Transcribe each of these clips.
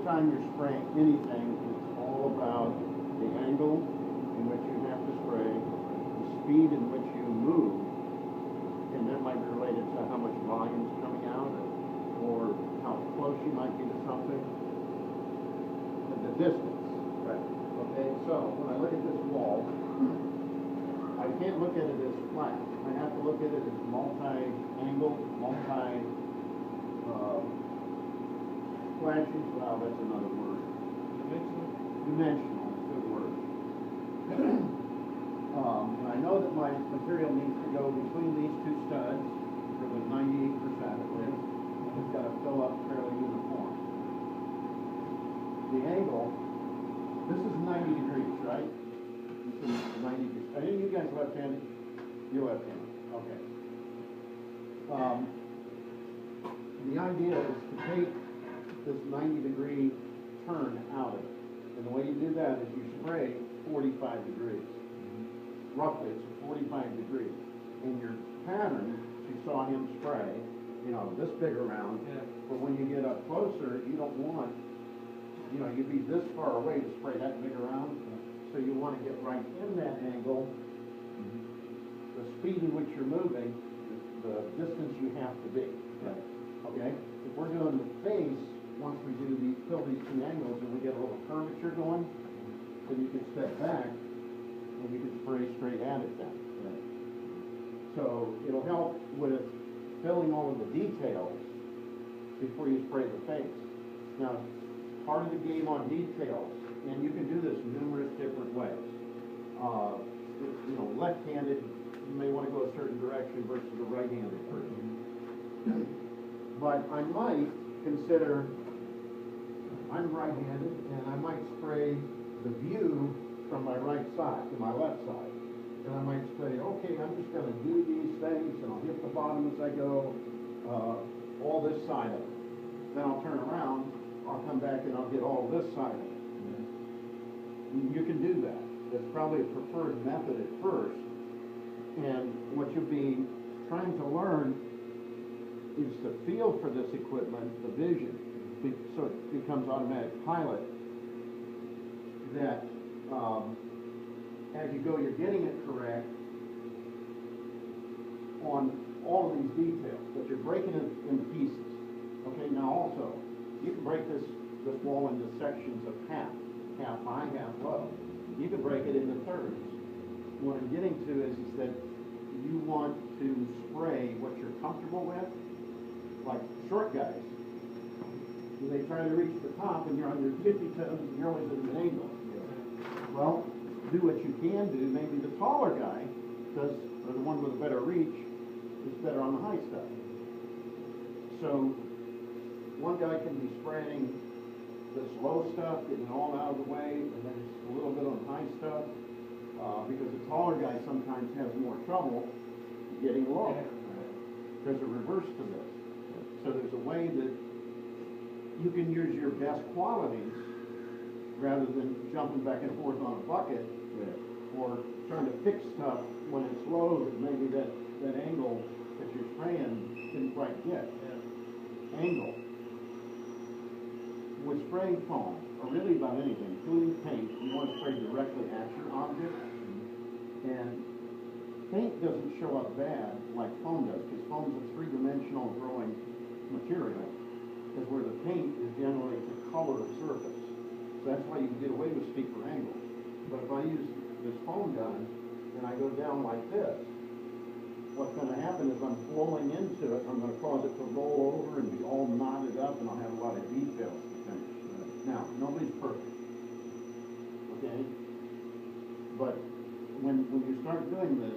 anytime you're spraying anything, it's all about the angle in which you have to spray, the speed in which you move, and that might be related to how much volume is coming out, or how close you might be to something, and the distance. Right. Okay, so when I look at this wall, I can't look at it as flat. I have to look at it as multi-angle, flashing, well, that's another word. Dimensional is a good word. And I know that my material needs to go between these two studs for the 98% at least, and it's got to fill up fairly uniform. The angle, this is 90 degrees, right? This is 90 degrees. Are any of you guys left-handed? You're left-handed, okay. The idea is to take this 90-degree turn out of it. And the way you do that is you spray 45 degrees. Roughly, it's 45 degrees. And your pattern, you saw him spray, you know, this big around, but when you get up closer, you don't want, you know, you'd be this far away to spray that big around. So you want to get right in that angle, the speed in which you're moving, the distance you have to be. Okay? If we're doing the face, once we do fill these two angles and we get a little curvature going, then you can step back and you can spray straight at it then. So it'll help with filling all of the details before you spray the face. Now, part of the game on details, and you can do this numerous different ways. You know, left-handed, you may want to go a certain direction versus a right-handed person. But I might consider, I'm right-handed, and I might spray the view from my right side to my left side. And I might say, okay, I'm just going to do these things, and I'll hit the bottom as I go, all this side of it. Then I'll turn around, I'll come back, and I'll get all this side of it. You can do that. That's probably a preferred method at first. And what you'll be trying to learn is the feel for this equipment, the vision, so it becomes automatic pilot, that as you go, you're getting it correct on all of these details, but you're breaking it into pieces. Okay, now also, you can break this wall into sections of half high, half low. You can break it into thirds. What I'm getting to is that you want to spray what you're comfortable with. Like short guys, they try to reach the top and you're on your tippy toes and you're always at an angle. Well, do what you can do. Maybe the taller guy does, or the one with a better reach, is better on the high stuff. So one guy can be spraying this low stuff, getting it all out of the way, and then just a little bit on high stuff, because the taller guy sometimes has more trouble getting low. There's a reverse to this. So there's a way that you can use your best qualities rather than jumping back and forth on a bucket or trying to fix stuff when it's low that maybe that angle that you're spraying didn't quite get. Angle. With spraying foam, or really about anything, including paint, you want to spray directly at your object. And paint doesn't show up bad like foam does, because foam's a three-dimensional growing material, is where the paint is generally to color a surface. So that's why you can get away with steeper angles. But if I use this foam gun and I go down like this, what's going to happen is I'm flowing into it, I'm going to cause it to roll over and be all knotted up, and I'll have a lot of details to finish. Now, nobody's perfect, okay? But when you start doing this,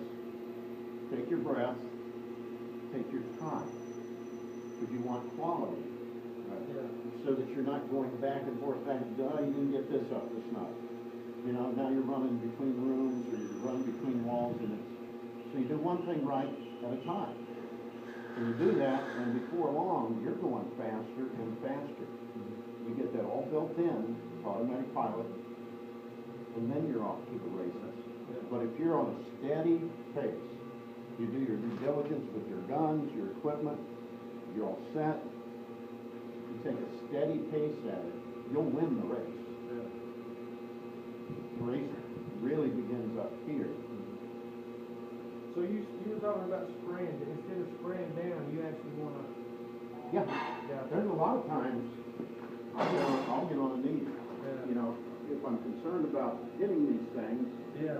take your breath, take your time, because you want quality, so that you're not going back and forth, you didn't get this up, this not. You know, now you're running between rooms, or you're running between walls, and so you do one thing right at a time. And you do that, and before long, you're going faster and faster. You get that all built in, automatic pilot, and then you're off to the races. But if you're on a steady pace, you do your due diligence with your guns, your equipment, you're all set, you take a steady pace at it, you'll win the race. The race really begins up here. So you were talking about spraying, instead of spraying down, you actually wanna, Yeah, yeah, there's a lot of times, I'll get on a knee, you know, if I'm concerned about hitting these things, yeah,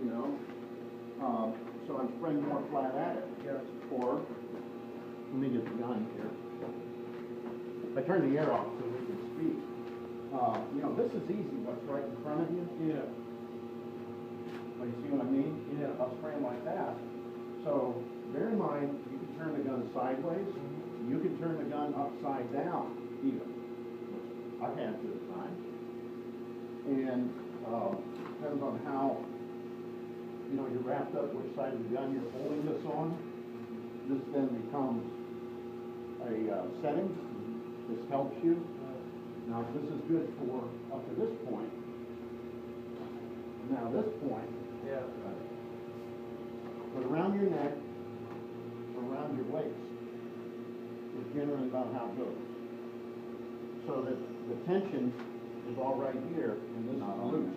you know, so I'm spraying more flat at it. yeah, Or, let me get the gun here. I turn the air off so we can speak. You know, this is easy, what's right in front of you. yeah, Oh, you see what I mean? Yeah. I'll spray them like that. So, bear in mind, you can turn the gun sideways, you can turn the gun upside down even, which I've had to at times. And, depends on how, you know, you're wrapped up, which side of the gun you're holding this on. This then becomes a setting. This helps you. Now, this is good for up to this point. Now, this point, yeah, but around your neck, around your waist, is generally about how it goes. So that the tension is all right here, and this is loose.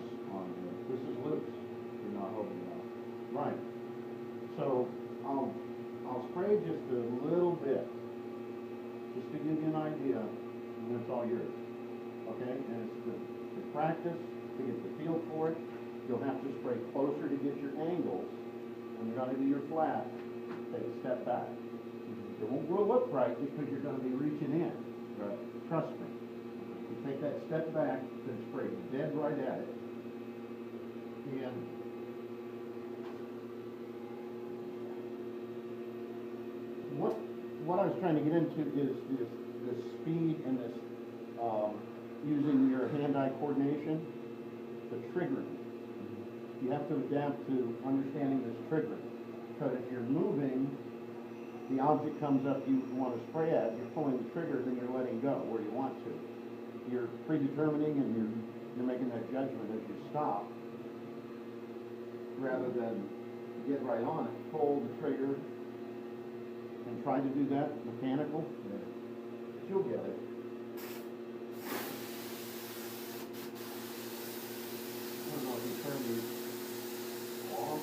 This is loose. You're not holding it up. Right. So I'll spray just a little bit, just to give you an idea, and that's all yours. Okay? And it's to practice, to get the feel for it. You'll have to spray closer to get your angles. When you're gonna do your flat, take a step back. It won't look right because you're gonna be reaching in. Right. Trust me. You take that step back, then spray dead right at it. And what I was trying to get into is this speed and this using your hand-eye coordination, the triggering. You have to adapt to understanding this triggering. Because if you're moving, the object comes up you want to spray at, you're pulling the trigger, then you're letting go where you want to. You're predetermining and you're making that judgment as you stop, rather than get right on it, pull the trigger, and try to do that mechanical. You'll get it. I don't know if you turn these off.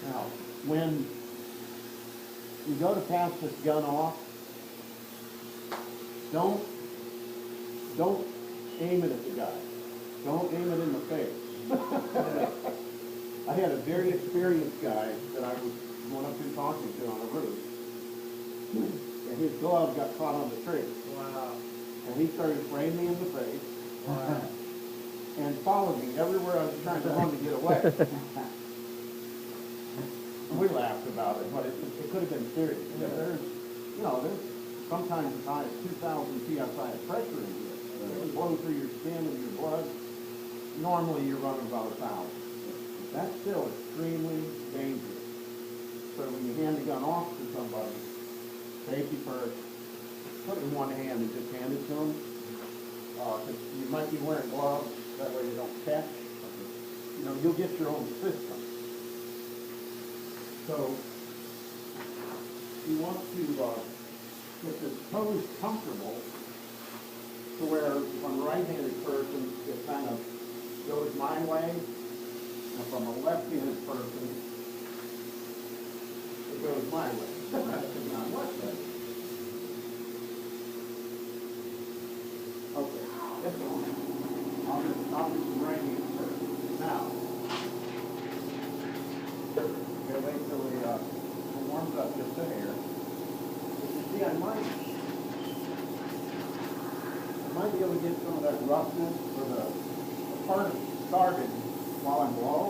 Now, when you go to pass this gun off, don't aim it at the guy. Don't aim it in the face. I had a very experienced guy that I was going up to talking to on a roof, and his glove got caught on the tree. wow, And he started spraying me in the face wow, and followed me everywhere I was trying to run to get away. We laughed about it, but it could have been serious. Yeah. There's sometimes as high as 2,000 psi of pressure in here. It will blow through your skin and your blood. Normally you're running about 1,000. That's still extremely dangerous. So when you hand the gun off to somebody, safety first, put it in one hand and just hand it to them. 'Cause you might be wearing gloves, that way they don't catch. You know, you'll get your own system. So, you want to get this pose comfortable to where if I'm a right-handed person, it kind of goes my way. And if I'm a left-handed person, it goes my way. That's not much better. Okay, this one, I'll do some right-hand first. Now, okay, wait till it warms up just a hair. You see, I might be able to get some of that roughness or the part of it started while I'm low.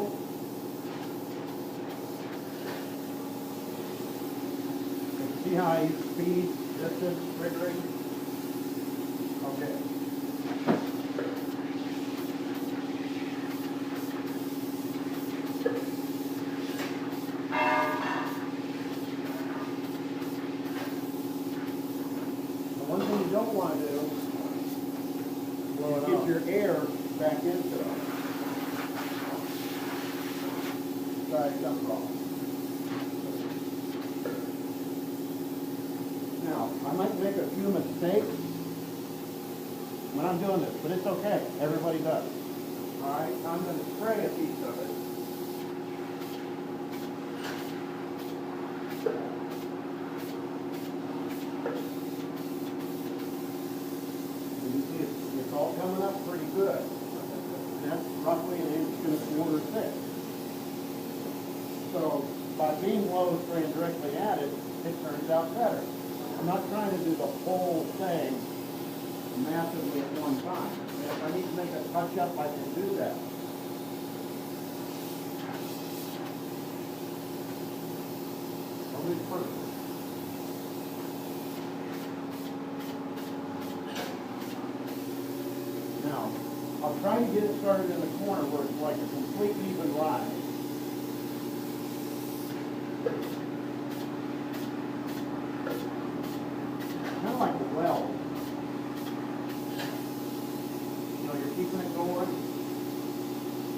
And see how I use speed, distance, triggering? Okay. One thing you don't want to do is get your air back into it. size dump rock. Now, I might make a few mistakes when I'm doing this, but it's okay, everybody does. All right, I'm gonna spray a piece of it. And you see it's all coming up pretty good. And that's roughly an inch and a quarter thick. So by being low spraying directly at it, it turns out better. I'm not trying to do the whole thing massively at one time. And if I need to make a touch up, I can do that. Nobody's perfect. Now, I'll try to get it started in the corner where it's like a complete even rise. Kind of like a well. You know, you're keeping it going,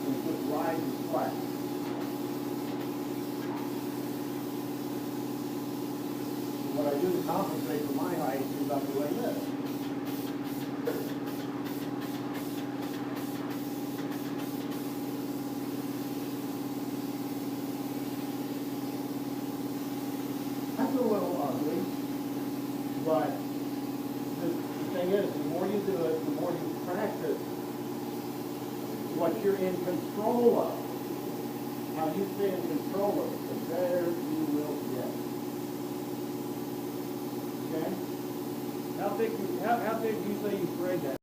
and it just rises flat. And what I do to compensate for my height is I'm doing this. That's a little ugly, but the thing is, the more you do it, the more you practice what you're in control of. How you stay in control of it, the better you will get. Okay? How thick do you say you sprayed that?